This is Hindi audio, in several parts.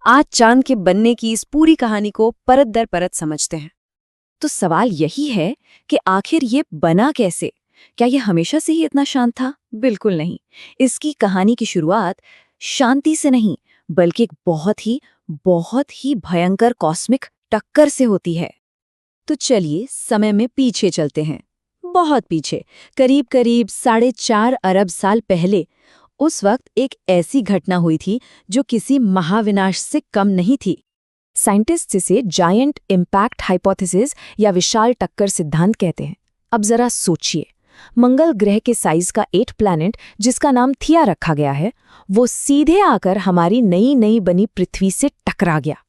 आज चांद के बनने की इस पूरी कहानी को परत दर परत समझते हैं। तो सवाल यही है कि आखिर ये बना कैसे? क्या ये हमेशा से ही इतना शांत था? बिल्कुल नहीं। इसकी कहानी की शुरुआत शांति से नहीं, बल्कि एक बहुत ही भयंकर कॉस्मिक टक्कर से होती है। तो चलिए समय में पीछे चलते हैं, बहुत पीछे, करीब करीब 4.5 अरब साल पहले। उस वक्त एक ऐसी घटना हुई थी जो किसी महाविनाश से कम नहीं थी। साइंटिस्ट इसे जायंट इम्पैक्ट हाइपोथेसिस या विशाल टक्कर सिद्धांत कहते हैं। अब जरा सोचिए, मंगल ग्रह के साइज का 8 प्लैनेट जिसका नाम थिया रखा गया है, वो सीधे आकर हमारी नई बनी पृथ्वी से टकरा गया।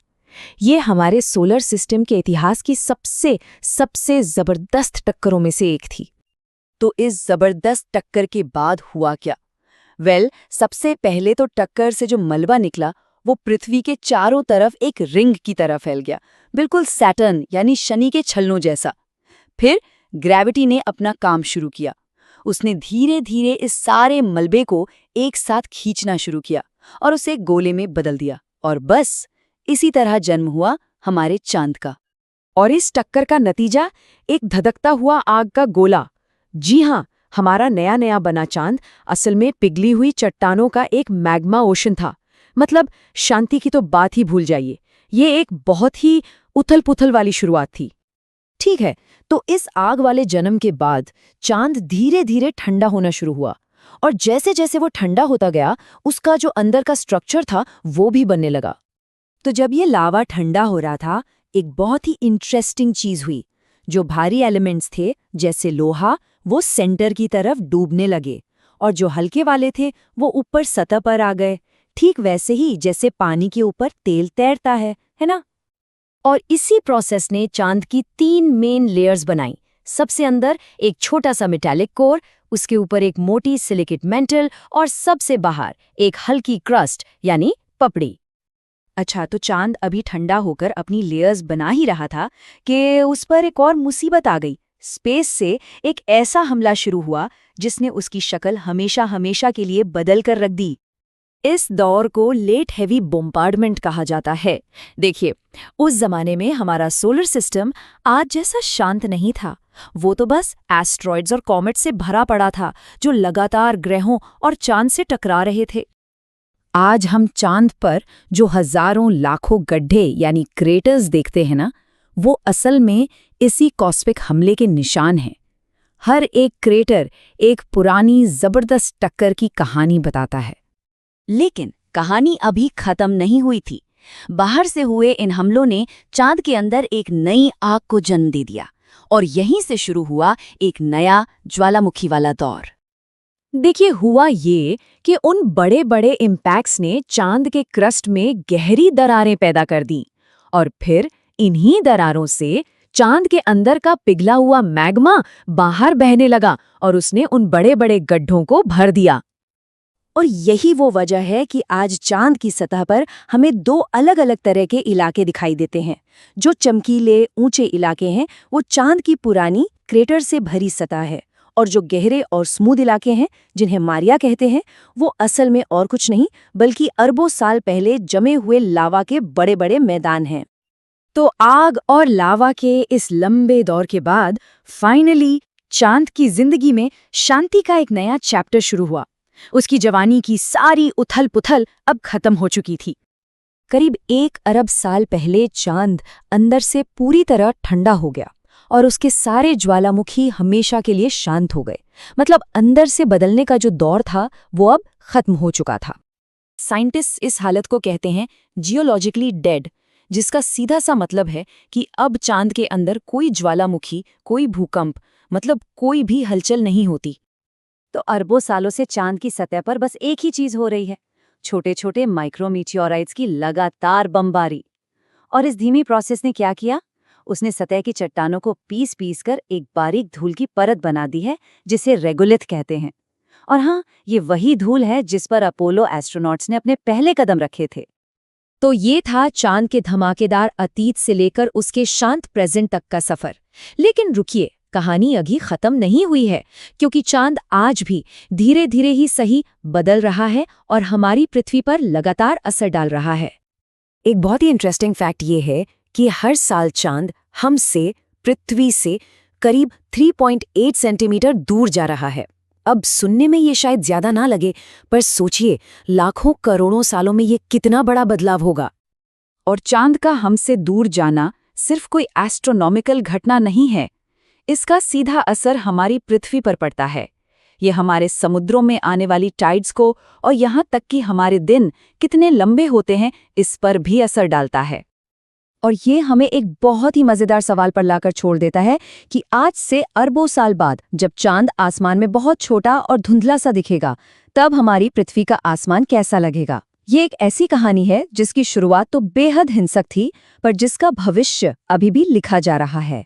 ये हमारे सोलर सिस्टम के इतिहास की सबसे जबरदस्त टक्करों में से एक थी। तो इस जबरदस्त टक्कर के बाद हुआ क्या? सबसे पहले तो टक्कर से जो मलबा निकला वो पृथ्वी के चारों तरफ एक रिंग की तरह फैल गया, बिल्कुल सैटर्न यानी शनि के छल्लों जैसा। फिर ग्रेविटी ने अपना काम शुरू किया। उसने धीरे धीरे इस सारे मलबे को एक साथ खींचना शुरू किया और उसे गोले में बदल दिया, और बस इसी तरह जन्म हुआ हमारे चांद का। और इस टक्कर का नतीजा एक धधकता हुआ आग का गोला। जी हाँ, हमारा नया बना चांद असल में पिघली हुई चट्टानों का एक मैग्मा ओशन था। मतलब शांति की तो बात ही भूल जाइए। ये एक बहुत ही उथल-पुथल वाली शुरुआत थी। ठीक है, तो इस आग वाले जन्म के बाद चांद धीरे धीरे ठंडा होना शुरू हुआ, और जैसे जैसे वो ठंडा होता गया उसका जो अंदर का स्ट्रक्चर था वो भी बनने लगा। तो जब ये लावा ठंडा हो रहा था, एक बहुत ही इंटरेस्टिंग चीज हुई। जो भारी एलिमेंट्स थे जैसे लोहा, वो सेंटर की तरफ डूबने लगे, और जो हल्के वाले थे वो ऊपर सतह पर आ गए, ठीक वैसे ही जैसे पानी के ऊपर तेल तैरता है ना? और इसी प्रोसेस ने चांद की 3 मेन लेयर्स बनाई। सबसे अंदर एक छोटा सा मेटालिक कोर, उसके ऊपर एक मोटी सिलिकेट मेंटल, और सबसे बाहर एक हल्की क्रस्ट यानी पपड़ी। अच्छा, तो चांद अभी ठंडा होकर अपनी लेयर्स बना ही रहा था कि उस पर एक और मुसीबत आ गई। स्पेस से एक ऐसा हमला शुरू हुआ जिसने उसकी शक्ल हमेशा के लिए बदल कर रख दी। इस दौर को लेट हेवी बोम्बार्डमेंट कहा जाता है। देखिए, उस जमाने में हमारा सोलर सिस्टम आज जैसा शांत नहीं था। वो तो बस एस्ट्रॉइड्स और कॉमेट से भरा पड़ा था जो लगातार ग्रहों और चांद से टकरा रहे थे। आज हम चांद पर जो हजारों लाखों गड्ढे यानी क्रेटर्स देखते हैं ना, वो असल में इसी कॉस्मिक हमले के निशान हैं। हर एक क्रेटर एक पुरानी जबरदस्त टक्कर की कहानी बताता है। लेकिन कहानी अभी खत्म नहीं हुई थी। बाहर से हुए इन हमलों ने चांद के अंदर एक नई आग को जन्म दे दिया, और यहीं से शुरू हुआ एक नया ज्वालामुखी वाला दौर। देखिए, हुआ ये कि उन बड़े बड़े इम्पैक्ट्स ने चांद के क्रस्ट में गहरी दरारें पैदा कर दी, और फिर इन्हीं दरारों से चांद के अंदर का पिघला हुआ मैग्मा बाहर बहने लगा और उसने उन बड़े बड़े गड्ढों को भर दिया। और यही वो वजह है कि आज चांद की सतह पर हमें 2 अलग अलग तरह के इलाके दिखाई देते हैं। जो चमकीले ऊंचे इलाके हैं वो चांद की पुरानी क्रेटर से भरी सतह है, और जो गहरे और स्मूथ इलाके हैं जिन्हें मारिया कहते हैं, वो असल में और कुछ नहीं बल्कि अरबों साल पहले जमे हुए लावा के बड़े बड़े मैदान हैं। तो आग और लावा के इस लंबे दौर के बाद फाइनली चांद की जिंदगी में शांति का एक नया चैप्टर शुरू हुआ। उसकी जवानी की सारी उथल पुथल अब खत्म हो चुकी थी। करीब 1 अरब साल पहले चांद अंदर से पूरी तरह ठंडा हो गया, और उसके सारे ज्वालामुखी हमेशा के लिए शांत हो गए। मतलब अंदर से बदलने का जो दौर था वो अब खत्म हो चुका था। साइंटिस्ट इस हालत को कहते हैं जियोलॉजिकली डेड, जिसका सीधा सा मतलब है कि अब चांद के अंदर कोई ज्वालामुखी, कोई भूकंप, मतलब कोई भी हलचल नहीं होती। तो अरबों सालों से चांद की सतह पर बस एक ही चीज हो रही है, छोटे छोटे माइक्रोमीटियोराइट्स की लगातार बमबारी। और इस धीमी प्रोसेस ने क्या किया? उसने सतह की चट्टानों को पीस कर एक बारीक धूल की परत बना दी है, जिसे रेगोलिथ कहते हैं। और हाँ, ये वही धूल है जिस पर अपोलो एस्ट्रोनॉट्स ने अपने पहले कदम रखे थे। तो ये था चांद के धमाकेदार अतीत से लेकर उसके शांत प्रेजेंट तक का सफर। लेकिन रुकिए, कहानी अभी खत्म नहीं हुई है, क्योंकि चांद आज भी धीरे धीरे ही सही बदल रहा है और हमारी पृथ्वी पर लगातार असर डाल रहा है। एक बहुत ही इंटरेस्टिंग फैक्ट ये है कि हर साल चांद हमसे, पृथ्वी से करीब 3.8 सेंटीमीटर दूर जा रहा है। अब सुनने में ये शायद ज्यादा ना लगे, पर सोचिए लाखों करोड़ों सालों में ये कितना बड़ा बदलाव होगा। और चांद का हमसे दूर जाना सिर्फ कोई एस्ट्रोनॉमिकल घटना नहीं है, इसका सीधा असर हमारी पृथ्वी पर पड़ता है। ये हमारे समुद्रों में आने वाली टाइड्स को और यहाँ तक कि हमारे दिन कितने लंबे होते हैं इस पर भी असर डालता है। और ये हमें एक बहुत ही मजेदार सवाल पर लाकर छोड़ देता है कि आज से अरबों साल बाद जब चांद आसमान में बहुत छोटा और धुंधला सा दिखेगा, तब हमारी पृथ्वी का आसमान कैसा लगेगा। ये एक ऐसी कहानी है जिसकी शुरुआत तो बेहद हिंसक थी, पर जिसका भविष्य अभी भी लिखा जा रहा है।